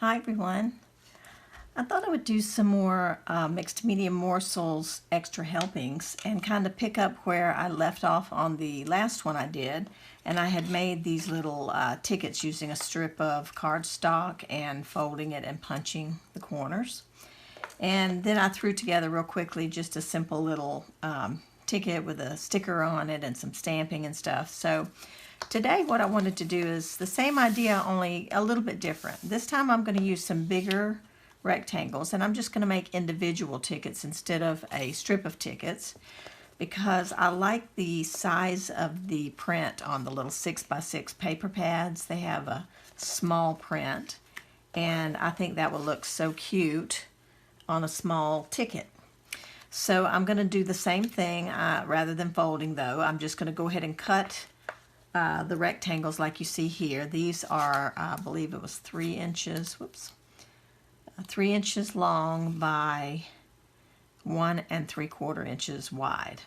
Hi everyone. I thought I would do some more mixed medium morsels extra helpings and kind of pick up where I left off on the last one I did. And I had made these little tickets using a strip of cardstock and folding it and punching the corners. And then I threw together real quickly just a simple little ticket with a sticker on it and some stamping and stuff. So today what I wanted to do is the same idea, only a little bit different. This time I'm going to use some bigger rectangles, and I'm just going to make individual tickets instead of a strip of tickets because I like the size of the print on the little 6x6 paper pads. They have a small print, and I think that will look so cute on a small ticket. So I'm going to do the same thing. Rather than folding though, I'm just going to go ahead and cut the rectangles like you see here. These are, I believe it was 3 inches, 3 inches long by 1 3/4 inches wide.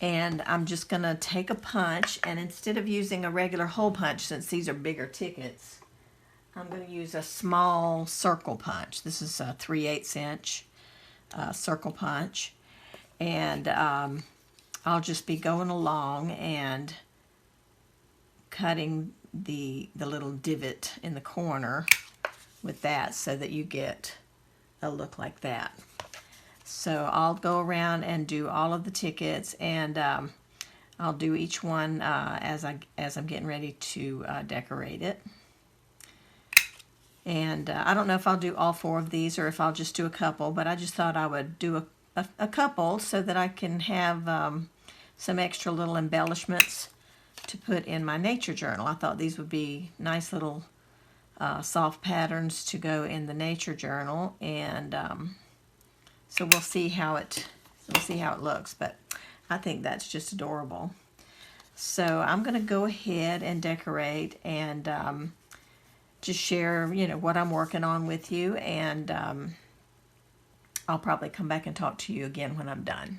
And I'm just going to take a punch, and instead of using a regular hole punch, since these are bigger tickets, I'm going to use a small circle punch. This is a 3/8 inch circle punch, and I'll just be going along and cutting the little divot in the corner with that so that you get a look like that. So I'll go around and do all of the tickets, and I'll do each one as I'm getting ready to decorate it. And I don't know if I'll do all 4 of these or if I'll just do a couple, but I just thought I would do a couple so that I can have some extra little embellishments to put in my nature journal. I thought these would be nice little soft patterns to go in the nature journal, and so we'll see how it looks. But I think that's just adorable. So I'm going to go ahead and decorate and just share, what I'm working on with you, and I'll probably come back and talk to you again when I'm done.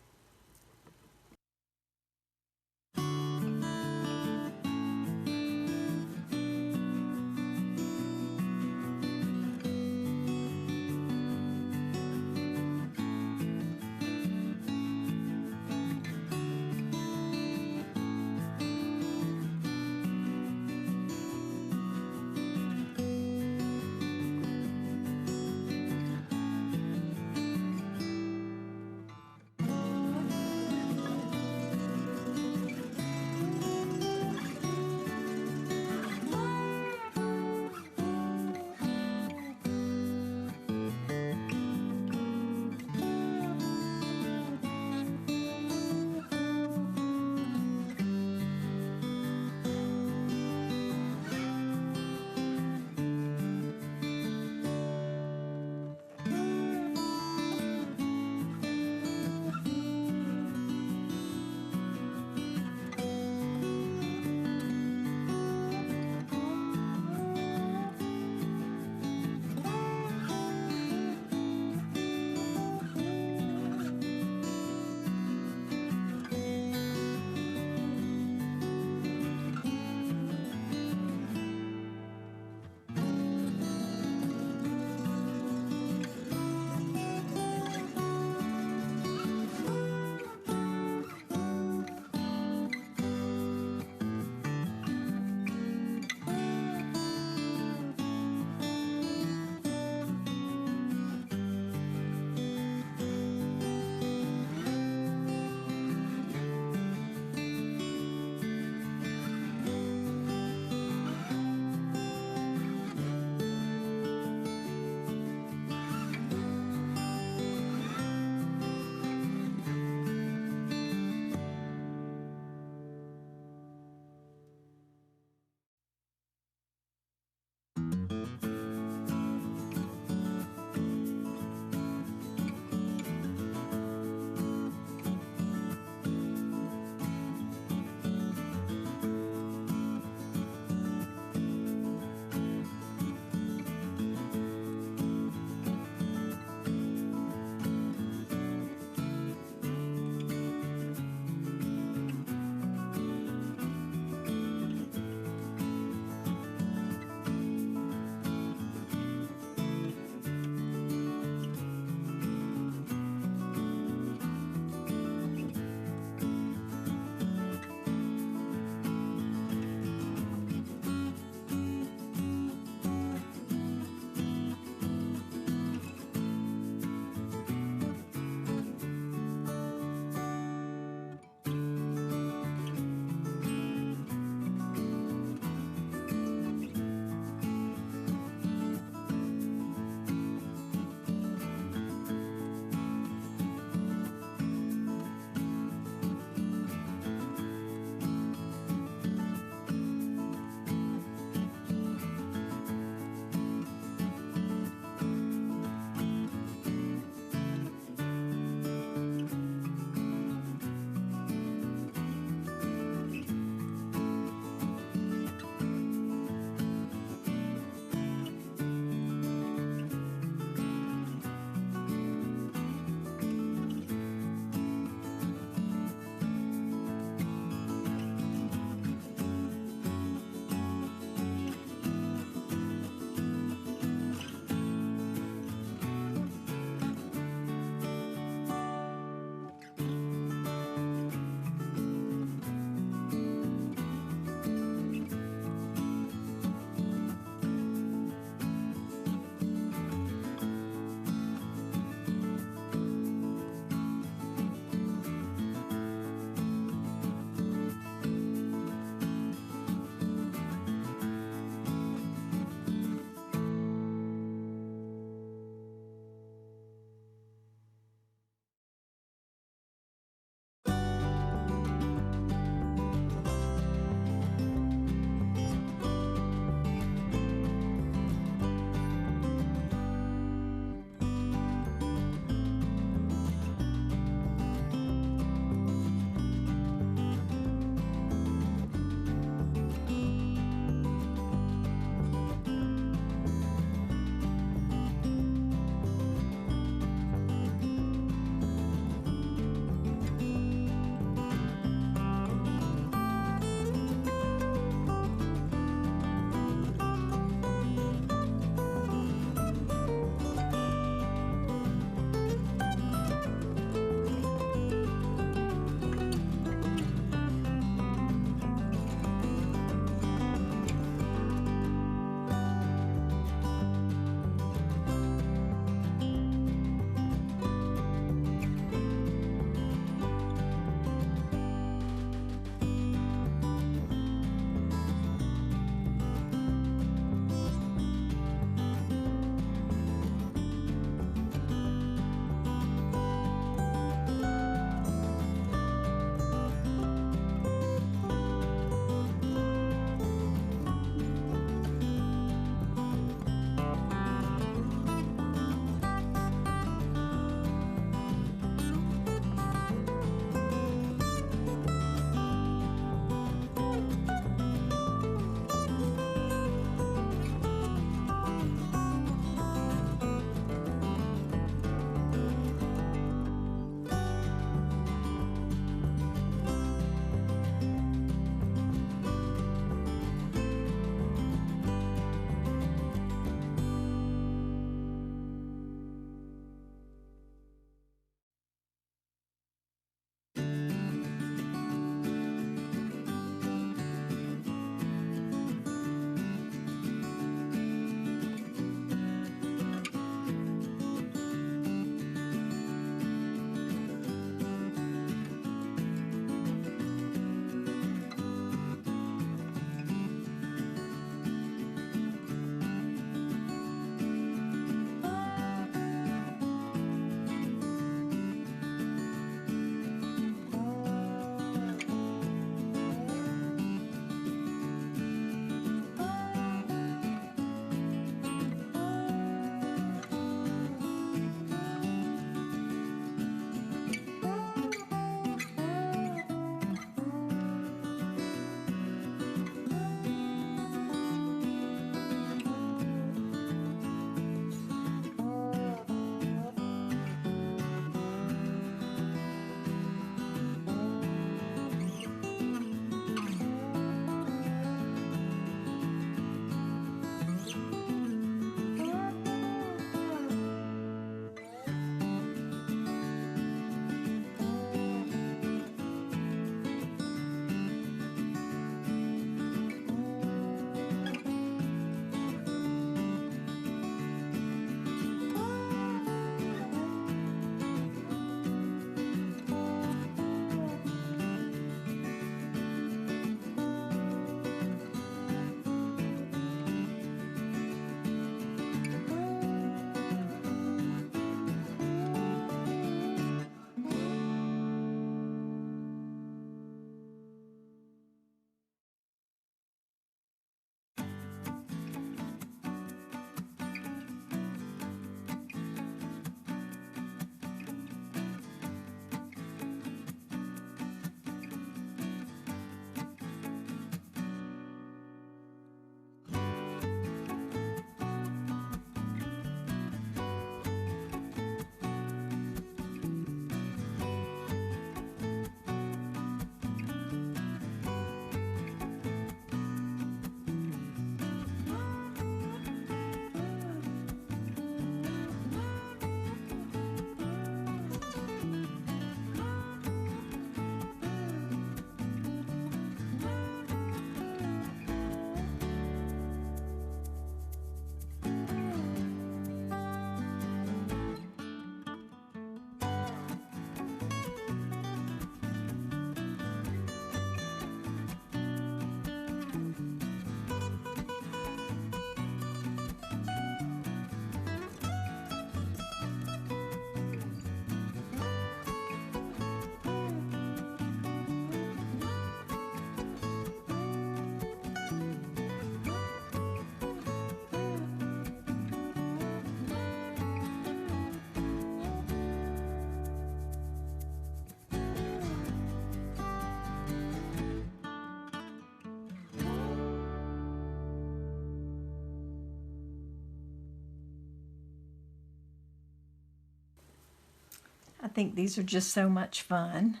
I think these are just so much fun,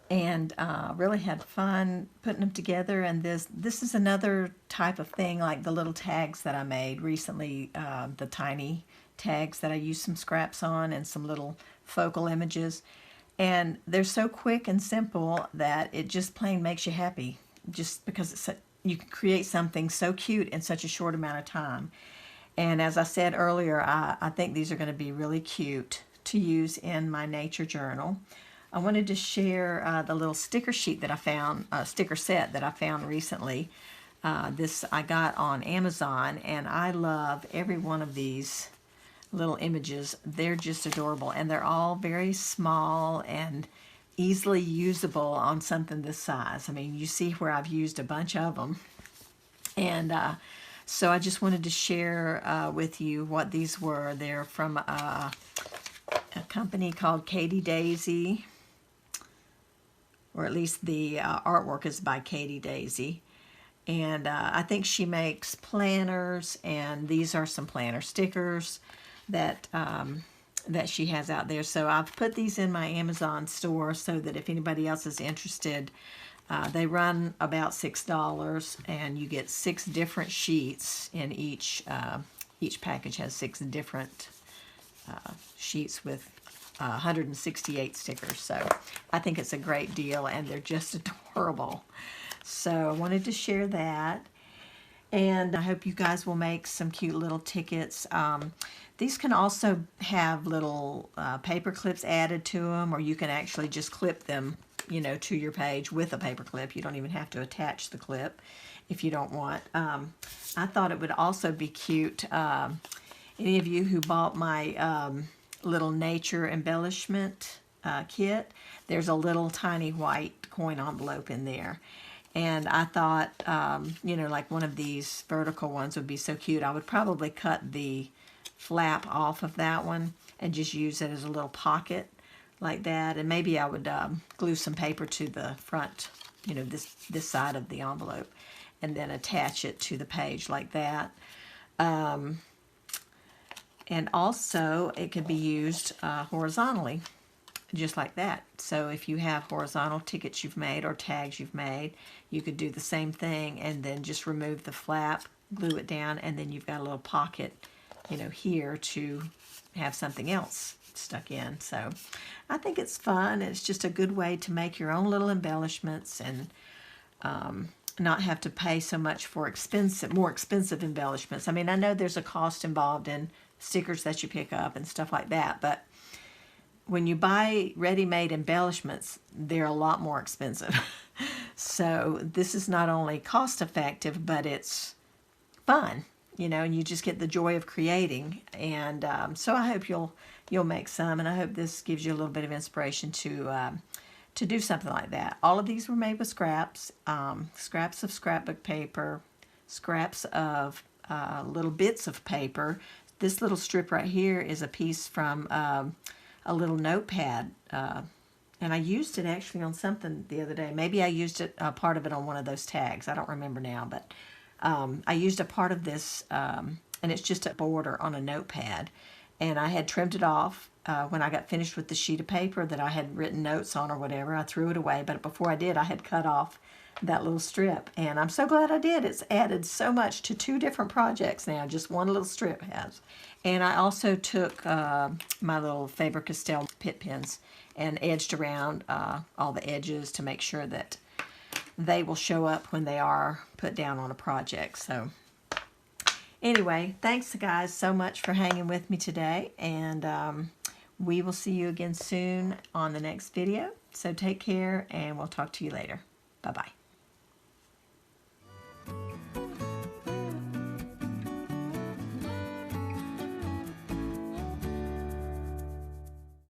and really had fun putting them together. And this is another type of thing, like the little tags that I made recently, the tiny tags that I used some scraps on and some little focal images. And they're so quick and simple that it just plain makes you happy, just because you can create something so cute in such a short amount of time. And as I said earlier, I think these are going to be really cute to use in my nature journal. I wanted to share the little sticker sheet that I found, sticker set that I found recently. This I got on Amazon, and I love every one of these little images. They're just adorable, and they're all very small and easily usable on something this size. I mean, you see where I've used a bunch of them. And so I just wanted to share with you what these were. They're from a company called Katie Daisy, or at least the artwork is by Katie Daisy. And I think she makes planners, and these are some planner stickers that that she has out there. So I've put these in my Amazon store so that if anybody else is interested, they run about $6, and you get 6 different sheets in each. Each package has 6 different sheets with 168 stickers. So I think it's a great deal, and they're just adorable. So I wanted to share that, and I hope you guys will make some cute little tickets. These can also have little paper clips added to them, or you can actually just clip them, you know, to your page with a paper clip. You don't even have to attach the clip if you don't want. I thought it would also be cute. Any of you who bought my little nature embellishment kit, there's a little tiny white coin envelope in there. And I thought, you know, like one of these vertical ones would be so cute. I would probably cut the flap off of that one and just use it as a little pocket like that. And maybe I would glue some paper to the front, you know, this side of the envelope, and then attach it to the page like that. And also it could be used horizontally, just like that. So if you have horizontal tickets you've made or tags you've made, you could do the same thing and then just remove the flap, glue it down, and then you've got a little pocket, you know, here to have something else stuck in. So I think it's fun. It's just a good way to make your own little embellishments and not have to pay so much for more expensive embellishments. I mean, I know there's a cost involved in stickers that you pick up and stuff like that, but when you buy ready-made embellishments, they're a lot more expensive. So this is not only cost-effective, but it's fun, you know, and you just get the joy of creating. And so I hope you'll make some, and I hope this gives you a little bit of inspiration to do something like that. All of these were made with scraps, scraps of scrapbook paper, scraps of little bits of paper. This little strip right here is a piece from a little notepad, and I used it actually on something the other day. Maybe I used it, part of it on one of those tags. I don't remember now, but I used a part of this, and it's just a border on a notepad, and I had trimmed it off when I got finished with the sheet of paper that I had written notes on or whatever. I threw it away, but before I did, I had cut off that little strip, and I'm so glad I did. It's added so much to 2 different projects now, just one little strip has. And I also took my little Faber-Castell pit pins and edged around all the edges to make sure that they will show up when they are put down on a project. So anyway, thanks guys so much for hanging with me today, and we will see you again soon on the next video. So take care, and we'll talk to you later. Bye-bye.